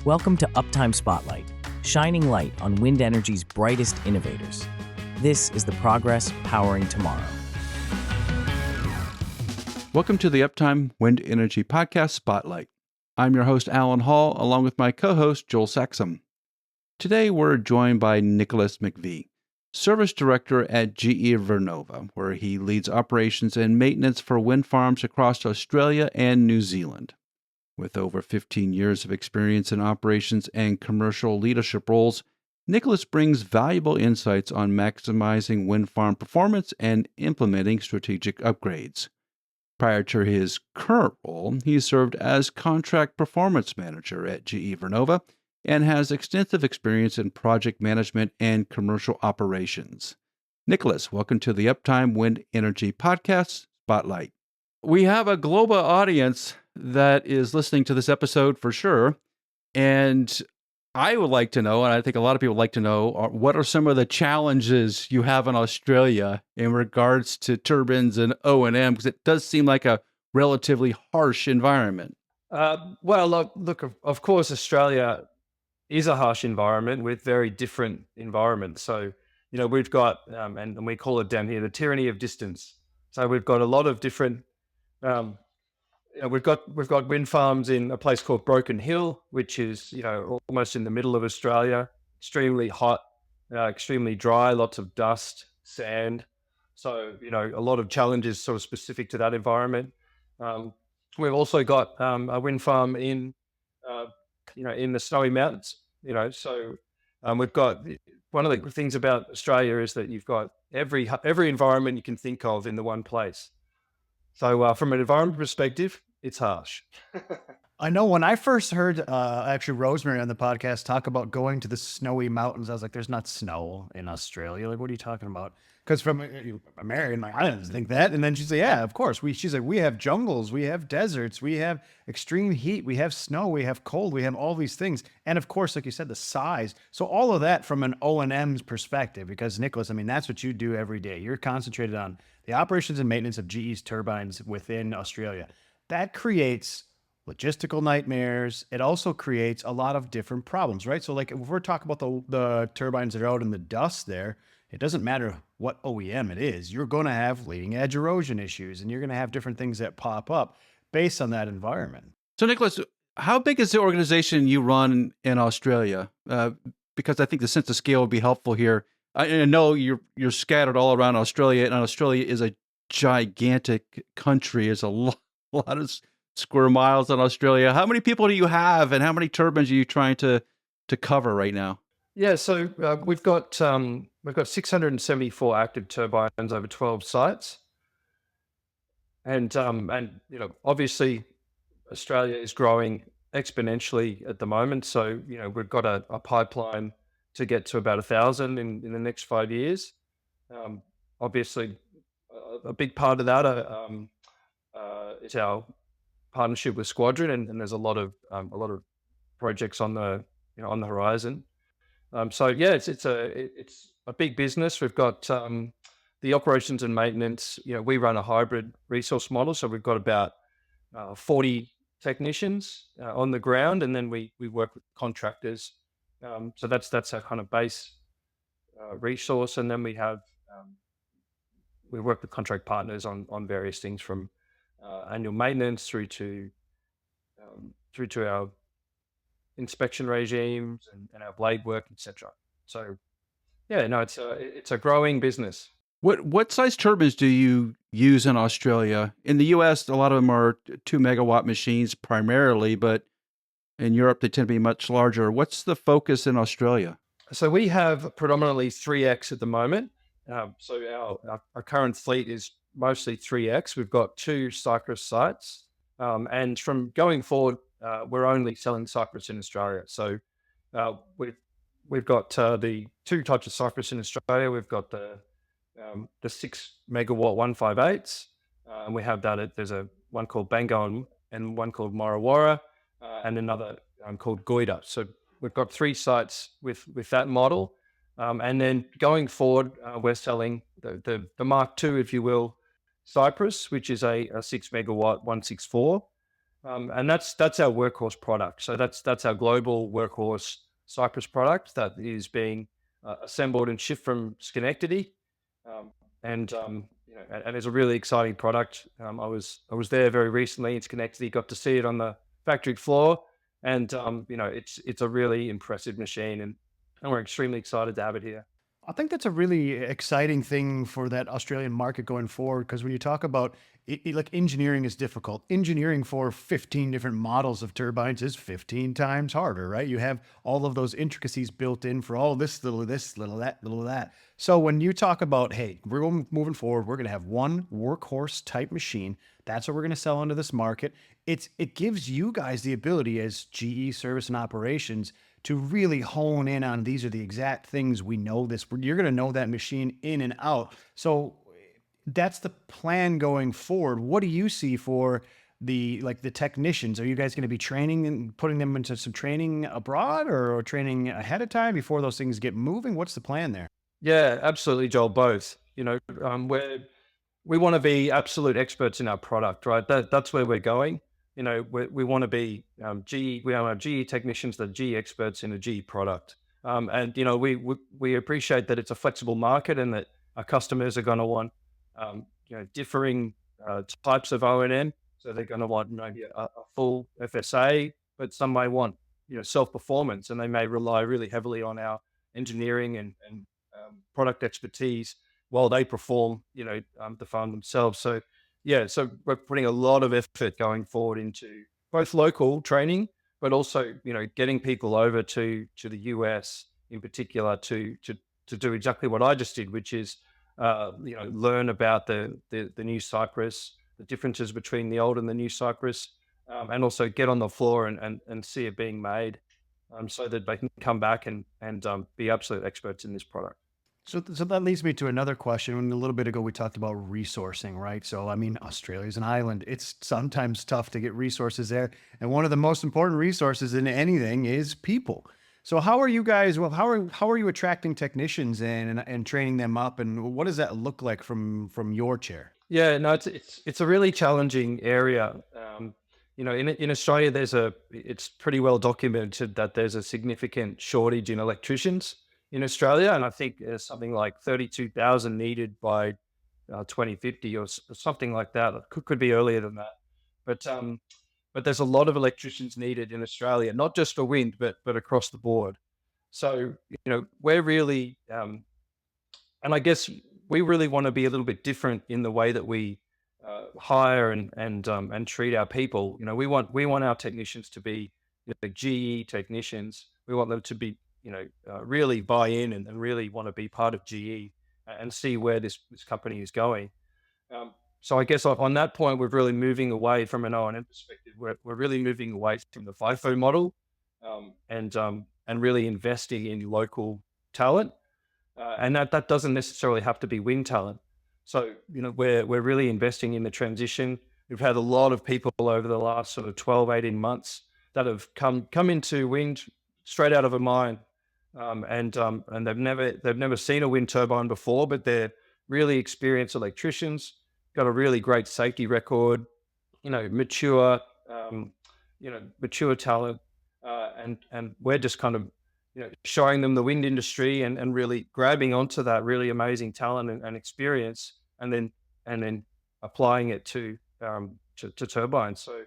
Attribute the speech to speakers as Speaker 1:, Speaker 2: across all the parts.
Speaker 1: Welcome to Uptime Spotlight, shining light on wind energy's brightest innovators. This is the progress powering tomorrow.
Speaker 2: Welcome to the Uptime Wind Energy Podcast Spotlight. I'm your host, Alan Hall, along with my co-host, Joel Saxum. Today, we're joined by Nicholas McVie, Service Director at GE Vernova, where he leads operations and maintenance for wind farms across Australia and New Zealand. With over 15 years of experience in operations and commercial leadership roles, Nicholas brings valuable insights on maximizing wind farm performance and implementing strategic upgrades. Prior to his current role, he served as Contract Performance Manager at GE Vernova and has extensive experience in project management and commercial operations. Nicholas, welcome to the Uptime Wind Energy Podcast Spotlight. We have a global audience that is listening to this episode for sure, and I would like to know, and I think a lot of people would like to know, what are some of the challenges you have in Australia in regards to turbines and O&M, because it does seem like a relatively harsh environment.
Speaker 3: Look, of course, Australia is a harsh environment with very different environments. So, we've got, and we call it down here, the tyranny of distance. So we've got a lot of different, we've got wind farms in a place called Broken Hill, which is, almost in the middle of Australia, extremely hot, extremely dry, lots of dust, sand. So, a lot of challenges sort of specific to that environment. We've also got a wind farm in the snowy mountains, so we've got, one of the things about Australia is that you've got every environment you can think of in the one place. So from an environment perspective, it's harsh.
Speaker 4: I know when I first heard actually Rosemary on the podcast talk about going to the snowy mountains, I was like, there's not snow in Australia. Like, what are you talking about? Because from American, like, I didn't think that. And then she's like, yeah, of course. She's like, we have jungles, we have deserts, we have extreme heat, we have snow, we have cold, we have all these things. And of course, like you said, the size. So all of that from an O&M's perspective, because Nicholas, that's what you do every day. You're concentrated on the operations and maintenance of GE's turbines within Australia. That creates logistical nightmares. It also creates a lot of different problems, right? So like if we're talking about the turbines that are out in the dust there, it doesn't matter what OEM it is. You're going to have leading edge erosion issues, and you're going to have different things that pop up based on that environment.
Speaker 2: So Nicholas, how big is the organization you run in Australia? Because I think the sense of scale would be helpful here. I know you're scattered all around Australia, and Australia is a gigantic country. It's a lot of square miles in Australia. How many people do you have, and how many turbines are you trying to cover right now?
Speaker 3: Yeah, so we've got 674 active turbines over 12 sites, and obviously Australia is growing exponentially at the moment. So we've got a pipeline to get to about 1,000 in the next 5 years. Obviously, a big part of that is our partnership with Squadron, and there's a lot of projects on the horizon. It's a big business. We've got the operations and maintenance. We run a hybrid resource model, so we've got about 40 technicians on the ground, and then we work with contractors. So that's our kind of base resource, and then we work with contract partners on various things from annual maintenance through to our inspection regimes and our blade work, etc. So, it's a growing business.
Speaker 2: What size turbines do you use in Australia? In the U.S., a lot of them are 2 megawatt machines primarily, but in Europe they tend to be much larger. What's the focus in Australia?
Speaker 3: So we have predominantly 3X at the moment. So our current fleet is mostly 3X. We've got 2 Cypress sites, and from going forward, we're only selling Cypress in Australia. So we've got the 2 types of Cypress in Australia. We've got the 6 megawatt 158s, and we have that. There's one called Bango and one called Morawara, and another called Goida. So we've got 3 sites with that model, and then going forward, we're selling the Mark II, if you will, Cypress, which is a 6 megawatt 164. And that's our workhorse product. So that's our global workhorse Cypress product that is being assembled and shipped from Schenectady, um, and it's a really exciting product. I was there very recently in Schenectady, got to see it on the factory floor, and it's a really impressive machine, and we're extremely excited to have it here.
Speaker 4: I think that's a really exciting thing for that Australian market going forward. Because when you talk about like engineering is difficult, engineering for 15 different models of turbines is 15 times harder, right? You have all of those intricacies built in for all this, little of this, little of that, little of that. So when you talk about, hey, moving forward, we're going to have one workhorse type machine. That's what we're going to sell into this market. It gives you guys the ability as GE service and operations to really hone in on these are the exact things we know this. You're going to know that machine in and out. So that's the plan going forward. What do you see for the technicians? Are you guys going to be training and putting them into some training abroad or training ahead of time before those things get moving? What's the plan there?
Speaker 3: Yeah, absolutely, Joel. Both. We want to be absolute experts in our product, right? That's where we're going. We want to be GE. We have GE technicians that are GE experts in a GE product, and we appreciate that it's a flexible market and that our customers are going to want differing types of O&M. So they're going to want maybe a full FSA, but some may want self performance, and they may rely really heavily on our engineering and product expertise while they perform, the farm themselves. So, yeah, so we're putting a lot of effort going forward into both local training, but also, getting people over to the US in particular to do exactly what I just did, which is, learn about the new Cypress, the differences between the old and the new Cypress, and also get on the floor and see it being made, so that they can come back and be absolute experts in this product.
Speaker 4: So that leads me to another question. A little bit ago, we talked about resourcing, right? So, I mean, Australia's an island. It's sometimes tough to get resources there. And one of the most important resources in anything is people. So how are you guys, well, how are you attracting technicians in and training them up? And what does that look like from your chair?
Speaker 3: Yeah, no, it's a really challenging area. In Australia, it's pretty well documented that there's a significant shortage in electricians in Australia, and I think there's something like 32,000 needed by 2050 or something like that. It could be earlier than that, but there's a lot of electricians needed in Australia, not just for wind, but across the board. So we're really, and I guess we really want to be a little bit different in the way that we hire and treat our people. We want our technicians to be GE technicians. We want them to be really buy in and really want to be part of GE and see where this company is going. So I guess on that point, we're really moving away from an O&M perspective. We're really moving away from the FIFO model, and really investing in local talent. And that doesn't necessarily have to be wind talent. So, we're really investing in the transition. We've had a lot of people over the last sort of 12, 18 months that have come into wind straight out of a mine. And they've never seen a wind turbine before, but they're really experienced electricians, got a really great safety record, mature, mature talent. And we're just kind of showing them the wind industry and really grabbing onto that really amazing talent and experience, and then applying it to turbines. So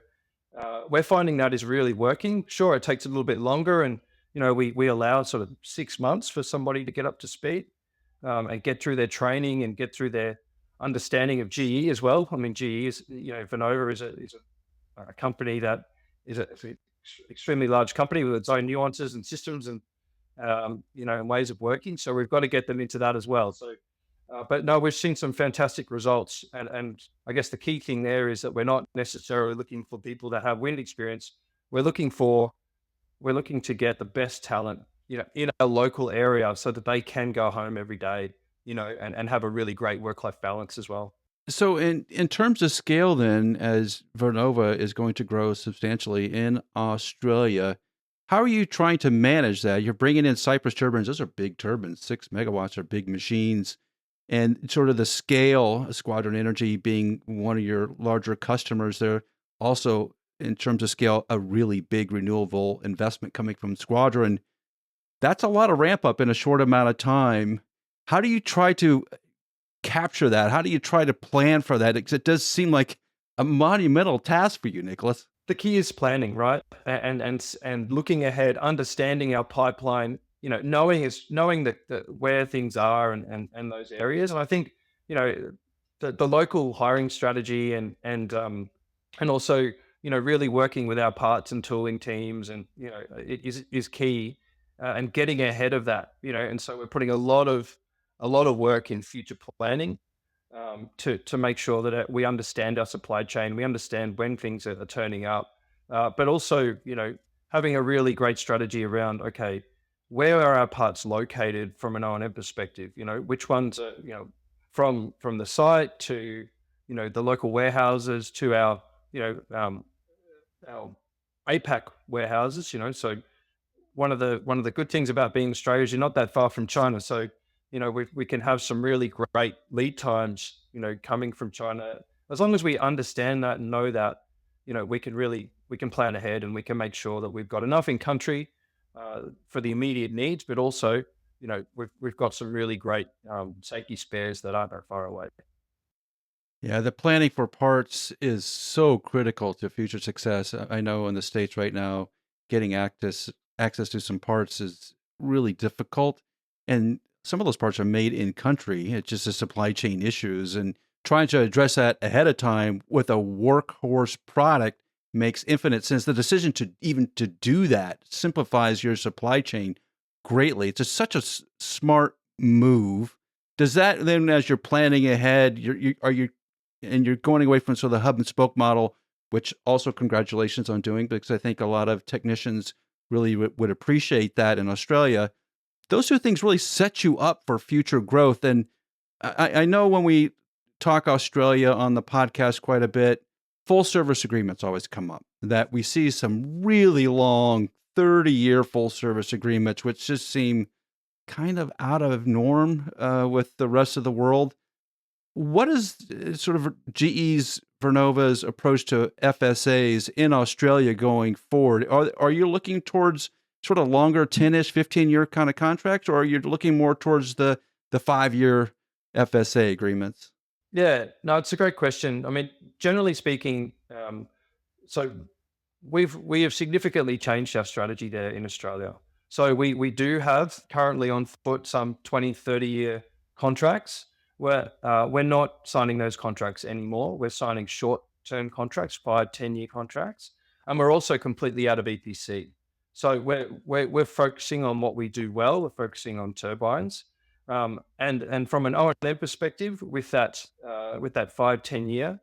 Speaker 3: we're finding that is really working. Sure, it takes a little bit longer, and we allow sort of 6 months for somebody to get up to speed, and get through their training and get through their understanding of GE as well. I mean, GE is Vernova is a company that is an extremely large company with its own nuances and systems and and ways of working. So we've got to get them into that as well. So, but no, we've seen some fantastic results, and I guess the key thing there is that we're not necessarily looking for people that have wind experience. We're looking to get the best talent, in a local area so that they can go home every day, and have a really great work-life balance as well.
Speaker 2: So in terms of scale then, as Vernova is going to grow substantially in Australia, how are you trying to manage that? You're bringing in Cypress turbines. Those are big turbines. 6 megawatts are big machines. And sort of the scale, Squadron Energy being one of your larger customers, they're also in terms of scale, a really big renewable investment coming from Squadron. That's a lot of ramp up in a short amount of time. How do you try to capture that? How do you try to plan for that? Because it does seem like a monumental task for you, Nicholas.
Speaker 3: The key is planning, right? And looking ahead, understanding our pipeline, knowing the where things are and those areas. And I think, the local hiring strategy and also, really working with our parts and tooling teams and, it is key, and getting ahead of that, and so we're putting a lot of work in future planning, to make sure that we understand our supply chain, we understand when things are turning up, but also, having a really great strategy around, okay, where are our parts located from an O&M perspective? Which ones are, from the site to, the local warehouses to our, our APAC warehouses. So one of the good things about being Australia is you're not that far from China. So, we can have some really great lead times, coming from China. As long as we understand that and know that, we can plan ahead and we can make sure that we've got enough in country, for the immediate needs, but also, we've got some really great, safety spares that aren't that far away.
Speaker 2: Yeah, the planning for parts is so critical to future success. I know in the States right now, getting access to some parts is really difficult. And some of those parts are made in country. It's just a supply chain issues. And trying to address that ahead of time with a workhorse product makes infinite sense. The decision to even to do that simplifies your supply chain greatly. It's such a smart move. Does that then, as you're planning ahead, you're going away from sort of the hub and spoke model, which also congratulations on doing, because I think a lot of technicians really would appreciate that in Australia. Those two things really set you up for future growth. And I know when we talk Australia on the podcast quite a bit, full service agreements always come up, that we see some really long 30-year full service agreements, which just seem kind of out of norm with the rest of the world. What is sort of GE's Vernova's approach to FSAs in Australia going forward? Are you looking towards sort of longer 10-ish, 15-year kind of contracts, or are you looking more towards the 5-year FSA agreements?
Speaker 3: Yeah, no, it's a great question. I mean, generally speaking, so we have significantly changed our strategy there in Australia. So we do have currently on foot some 20, 30-year contracts where we're not signing those contracts anymore. We're signing short-term contracts, 5, 10-year contracts, and we're also completely out of EPC. So we're focusing on what we do well. We're focusing on turbines, and from an O&M perspective, with that 5, 10-year,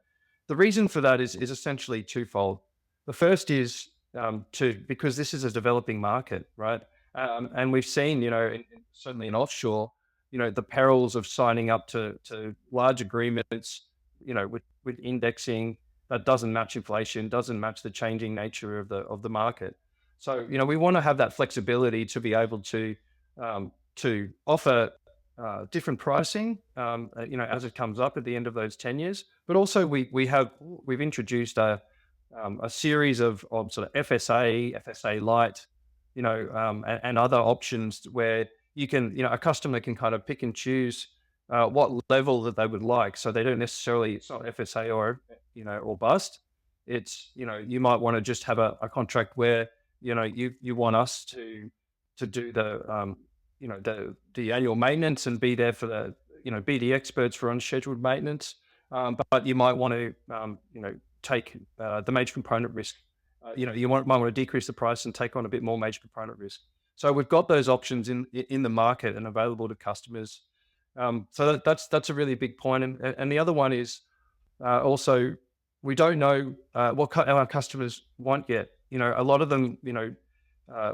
Speaker 3: the reason for that is essentially twofold. The first is because this is a developing market, right? And we've seen, certainly in offshore, the perils of signing up to large agreements, with indexing that doesn't match inflation, doesn't match the changing nature of the market. So, we want to have that flexibility to be able to offer different pricing, as it comes up at the end of those 10 years. But also we've introduced a series of sort of FSA Light, and other options where you can, a customer can kind of pick and choose what level that they would like. So they don't necessarily, it's not FSA or bust. It's, you might want to just have a contract where, you want us to do the annual maintenance and be there for be the experts for unscheduled maintenance. But you might want to, take the major component risk. You might want to decrease the price and take on a bit more major component risk. So we've got those options in the market and available to customers. So that's a really big point. And the other one is also we don't know what our customers want yet. A lot of them,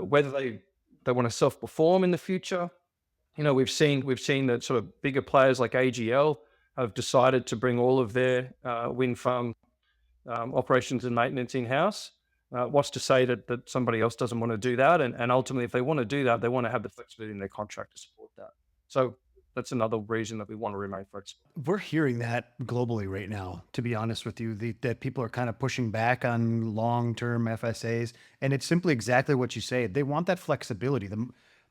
Speaker 3: whether they want to self-perform in the future. We've seen that sort of bigger players like AGL have decided to bring all of their wind farm operations and maintenance in-house. What's to say that somebody else doesn't want to do that? And ultimately, if they want to do that, they want to have the flexibility in their contract to support that. So that's another reason that we want to remain flexible.
Speaker 4: We're hearing that globally right now, to be honest with you, that people are kind of pushing back on long-term FSAs. And it's simply exactly what you say. They want that flexibility.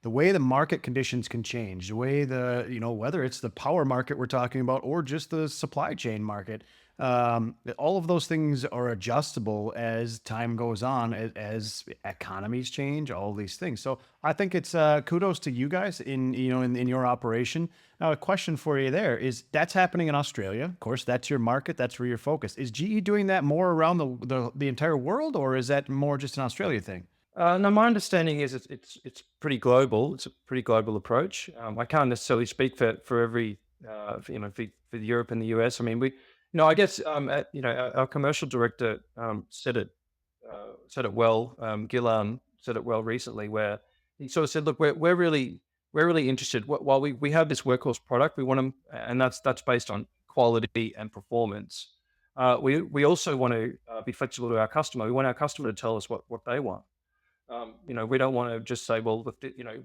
Speaker 4: The way the market conditions can change, the way whether it's the power market we're talking about or just the supply chain market, all of those things are adjustable as time goes on, as economies change, all these things. So I think it's kudos to you guys in your operation. Now, a question for you there is that's happening in Australia. Of course, that's your market. That's where you're focused. Is GE doing that more around the entire world, or is that more just an Australia thing?
Speaker 3: No, my understanding is it's pretty global. It's a pretty global approach. I can't necessarily speak for every for Europe and the US. I mean, I guess our commercial director said it well. Gillan said it well recently, where he sort of said, "Look, we're really interested. While we have this workhorse product, we want them, and that's based on quality and performance. We also want to be flexible to our customer. We want our customer to tell us what they want." We don't want to just say, well,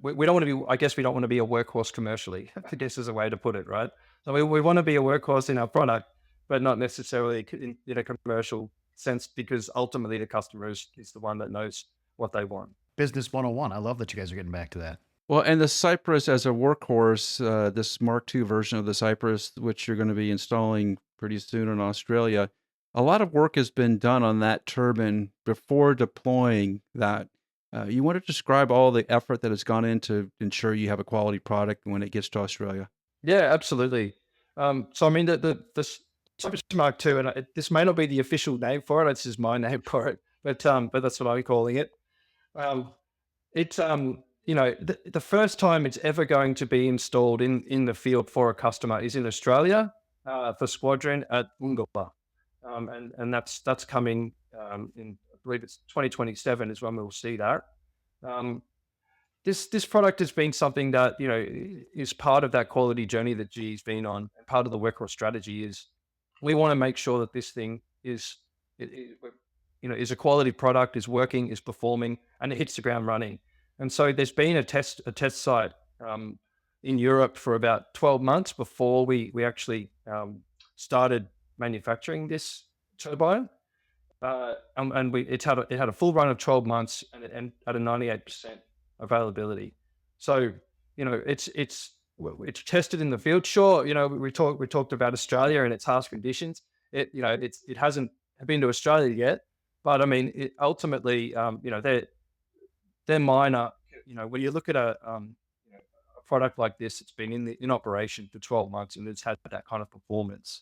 Speaker 3: we don't want to be, I guess we don't want to be a workhorse commercially, I guess is a way to put it, right? So we want to be a workhorse in our product, but not necessarily in a commercial sense, because ultimately the customer is the one that knows what they want.
Speaker 4: Business 101. I love that you guys are getting back to that.
Speaker 2: Well, and the Cypress as a workhorse, this Mark II version of the Cypress, which you're going to be installing pretty soon in Australia, a lot of work has been done on that turbine before deploying that. You want to describe all the effort that has gone into ensure you have a quality product when it gets to Australia?
Speaker 3: Yeah, absolutely. So I mean, the Cypress Mark II, and this may not be the official name for it. It's just my name for it, but that's what I'm calling it. It's the first time it's ever going to be installed in the field for a customer is in Australia for Squadron at Ungala, and that's coming in. I believe it's 2027 is when we'll see that. This product has been something that is part of that quality journey that GE's been on, and part of the workhorse strategy is we want to make sure that this thing is a quality product, is working, is performing, and it hits the ground running. And so there's been a test site in Europe for about 12 months before we actually started manufacturing this turbine. And it had a full run of 12 months and at a 98% availability. So it's tested in the field. Sure, we talked about Australia and its harsh conditions. It hasn't been to Australia yet, but I mean, ultimately, they're minor. When you look at a product like this, it's been in operation for 12 months and it's had that kind of performance.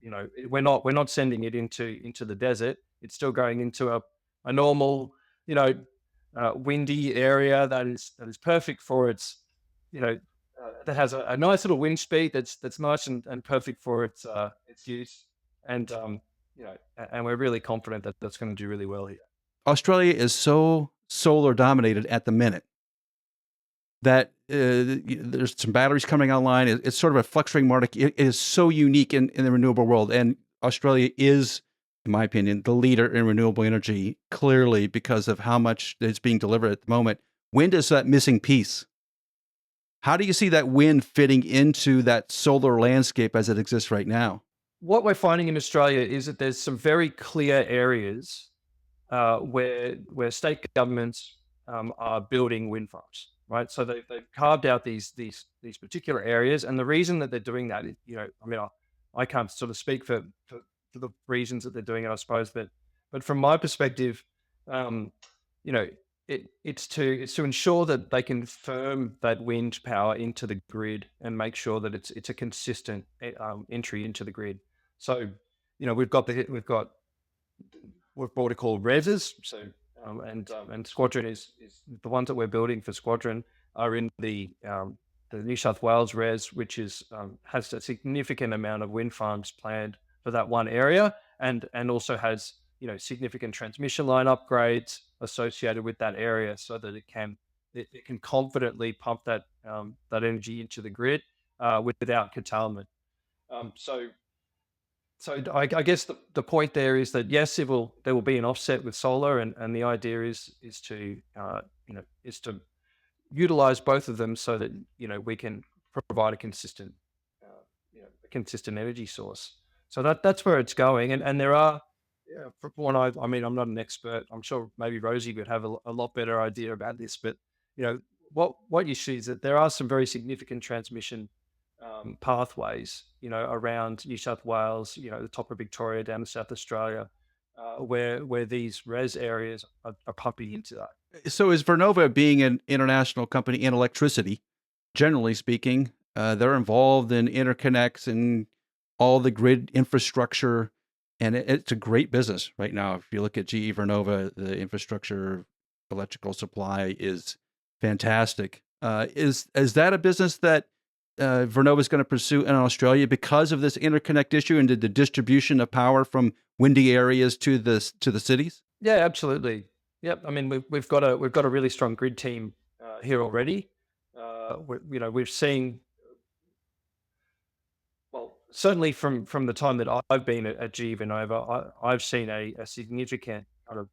Speaker 3: We're not sending it into the desert. It's still going into a normal, windy area that is perfect for its, that has a nice little wind speed that's nice and perfect for its use. And and we're really confident that that's going to do really well here.
Speaker 2: Australia is so solar dominated at the minute that there's some batteries coming online. It's sort of a fluctuating market. It is so unique in the renewable world. And Australia is, in my opinion, the leader in renewable energy, clearly because of how much is being delivered at the moment. Wind is that missing piece. How do you see that wind fitting into that solar landscape as it exists right now?
Speaker 3: What we're finding in Australia is that there's some very clear areas where state governments are building wind farms, right? So they've carved out these particular areas, and the reason that they're doing that is, I can't sort of speak for the reasons that they're doing it, I suppose, but from my perspective, it's to ensure that they can firm that wind power into the grid and make sure that it's a consistent entry into the grid. So, we've bought what are called reses. So, and Squadron is the ones that we're building for Squadron are in the New South Wales res, which has a significant amount of wind farms planned for that one area, and also has significant transmission line upgrades associated with that area, so that it can confidently pump that energy into the grid without curtailment. So I guess the point there is that yes, there will be an offset with solar, and the idea is to utilize both of them so that we can provide a consistent, a consistent energy source. So that's where it's going. And there are, from what I mean, I'm not an expert. I'm sure maybe Rosie would have a lot better idea about this, but you know, what you see is that there are some very significant transmission pathways, around New South Wales, the top of Victoria down to South Australia, where these res areas are pumping into that.
Speaker 2: So is Vernova, being an international company in electricity, generally speaking, they're involved in interconnects and all the grid infrastructure, and it's a great business right now. If you look at GE Vernova, the infrastructure, electrical supply is fantastic. Is that a business that Vernova is going to pursue in Australia because of this interconnect issue and the distribution of power from windy areas to the cities?
Speaker 3: Yeah, absolutely. Yep. I mean, we've got a really strong grid team here already. We've seen, well, certainly from the time that I've been at GE Vernova, I've seen a significant kind of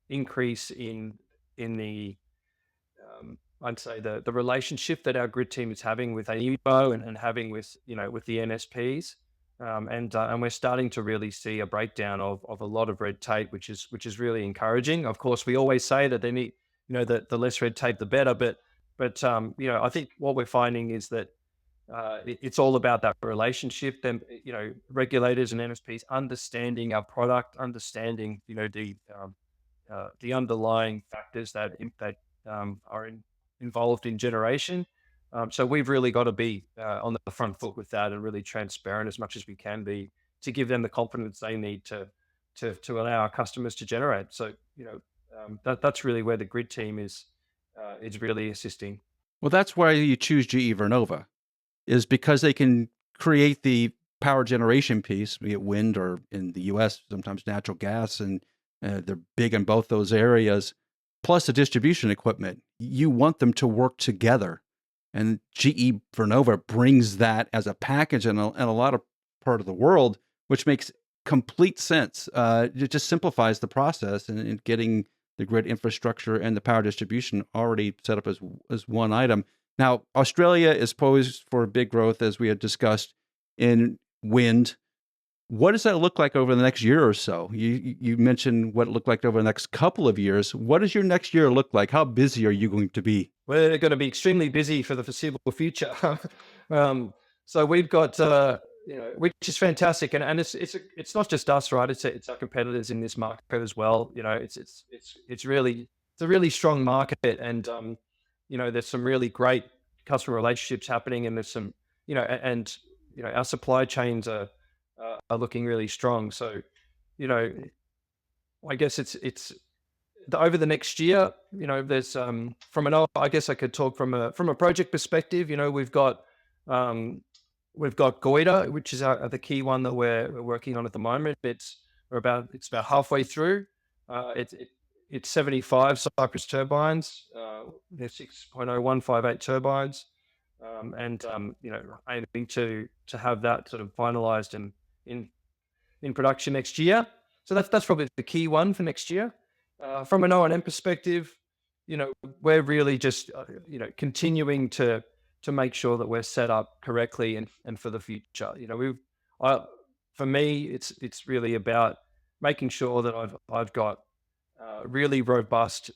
Speaker 3: increase in the I'd say the relationship that our grid team is having with AEMO and having with the NSPs. And we're starting to really see a breakdown of a lot of red tape, which is really encouraging. Of course, we always say that they need, the less red tape, the better. But I think what we're finding is that it's all about that relationship. Them, regulators and NSPs understanding our product, understanding, the underlying factors that are involved in generation. So we've really got to be on the front foot with that and really transparent as much as we can be to give them the confidence they need to allow our customers to generate. So that's really where the grid team is really assisting.
Speaker 2: Well, that's why you choose GE Vernova, is because they can create the power generation piece, be it wind or in the U.S. sometimes natural gas, and they're big in both those areas. Plus the distribution equipment, you want them to work together. And GE Vernova brings that as a package in a lot of part of the world, which makes complete sense. It just simplifies the process and getting the grid infrastructure and the power distribution already set up as one item. Now, Australia is poised for big growth, as we had discussed, in wind. What does that look like over the next year or so? You mentioned what it looked like over the next couple of years. What does your next year look like? How busy are you going to be?
Speaker 3: We're going to be extremely busy for the foreseeable future. So we've got, which is fantastic, and it's not just us, right? It's our competitors in this market as well. It's a really strong market, and there's some really great customer relationships happening, and there's some, our supply chains are looking really strong. So, I guess it's over the next year. There's I guess I could talk from a project perspective. We've got Goita, which is the key one that we're working on at the moment. It's about halfway through. It's 75 Cypress turbines. They're 6.0158 turbines, and aiming to have that sort of finalized and in production next year. So that's probably the key one for next year. From an O&M perspective, we're really just continuing to make sure that we're set up correctly and for the future. For me, it's really about making sure that I've got really robust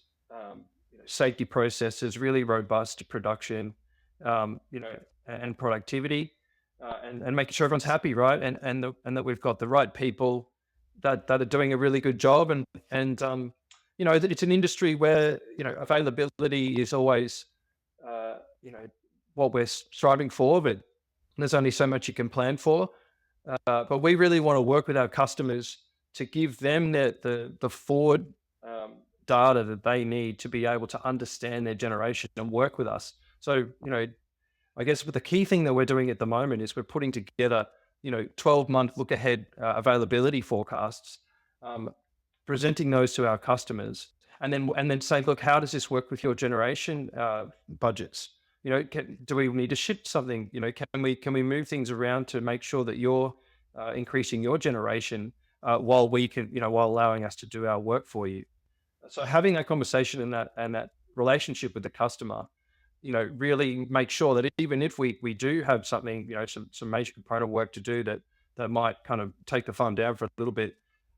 Speaker 3: safety processes, really robust production, and productivity, and making sure everyone's happy, right? And that we've got the right people that are doing a really good job, and that it's an industry where availability is always what we're striving for, but there's only so much you can plan for. But we really want to work with our customers to give them the forward data that they need to be able to understand their generation and work with us. So, I guess the key thing that we're doing at the moment is we're putting together, 12-month look ahead availability forecasts, presenting those to our customers, and then say, look, how does this work with your generation budgets? Do we need to shift something? Can we move things around to make sure that you're increasing your generation while allowing us to do our work for you? So having that conversation and that relationship with the customer really make sure that even if we do have something, some major component work to do that might kind of take the farm down for a little bit,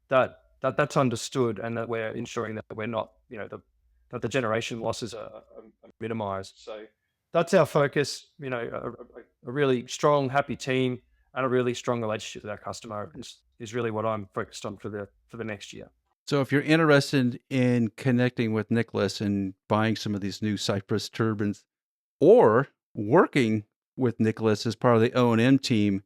Speaker 3: that's understood, and that we're ensuring that we're not, that the generation losses are minimized. So that's our focus. A really strong, happy team and a really strong relationship with our customer is really what I'm focused on for the next year.
Speaker 2: So if you're interested in connecting with Nicholas and buying some of these new Cypress turbines, or working with Nicholas as part of the O&M team,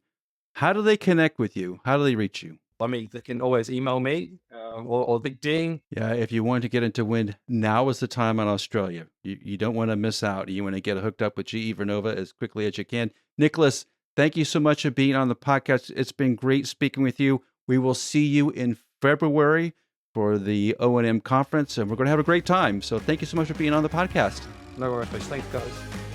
Speaker 2: how do they connect with you? How do they reach you?
Speaker 3: I mean, they can always email me or Big Ding.
Speaker 2: Yeah, if you want to get into wind, now is the time in Australia. You don't want to miss out. You want to get hooked up with GE Vernova as quickly as you can. Nicholas, thank you so much for being on the podcast. It's been great speaking with you. We will see you in February for the O&M conference, and we're going to have a great time. So thank you so much for being on the podcast.
Speaker 3: No worries. Thanks, guys.